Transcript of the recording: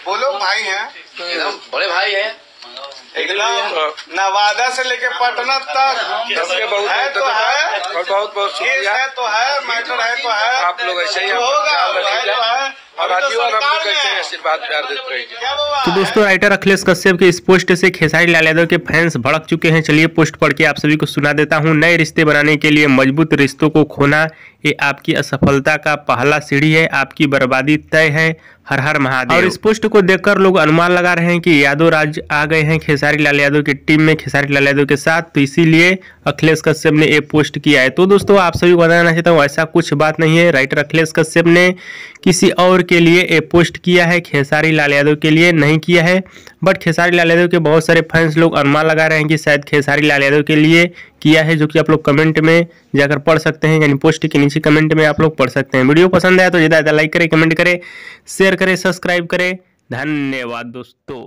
बोलो भाई हैं, एकदम बड़े भाई हैं, एकदम नवादा से लेके पटना तक है तो है, और बहुत बहुत शुक्रिया। है तो है, मैटर है तो है, आप लोग ऐसे ही होगा, है तो है। और अभी तो आजीवन हम सरकार लोग ऐसे में आशीर्वाद प्यार देते रहेंगे। क्या बाबा? तो दोस्तों राइटर अखिलेश कश्यप के इस पोस्ट से खेसारी लाल यादव के फैंस भड़क चुके हैं। चलिए पोस्ट पढ़ के आप सभी को सुना देता हूं। नए रिश्ते बनाने के लिए मजबूत रिश्तों को खोना ये आपकी असफलता का पहला सीढ़ी है, आपकी बर्बादी तय है। हर हर महादेव। और इस पोस्ट को देखकर लोग अनुमान लगा रहे हैं कि यादव राज आ गए हैं खेसारी लाल यादव की टीम में खेसारी लाल यादव के साथ, तो इसीलिए अखिलेश कश्यप ने ये पोस्ट किया है। तो दोस्तों आप सभी को बताना चाहता हूँ ऐसा कुछ बात नहीं है। राइटर अखिलेश कश्यप ने किसी और के लिए ये पोस्ट किया है, खेसारी लाल यादव के लिए नहीं किया है। बट खेसारी लाल यादव के बहुत सारे फैंस लोग अनुमान लगा रहे हैं कि शायद खेसारी लाल यादव के लिए किया है, जो कि आप लोग कमेंट में जाकर पढ़ सकते हैं, यानी पोस्ट के नीचे कमेंट में आप लोग पढ़ सकते हैं। वीडियो पसंद आया तो ज़्यादा लाइक करें, कमेंट करें, शेयर करें, सब्सक्राइब करें। धन्यवाद दोस्तों।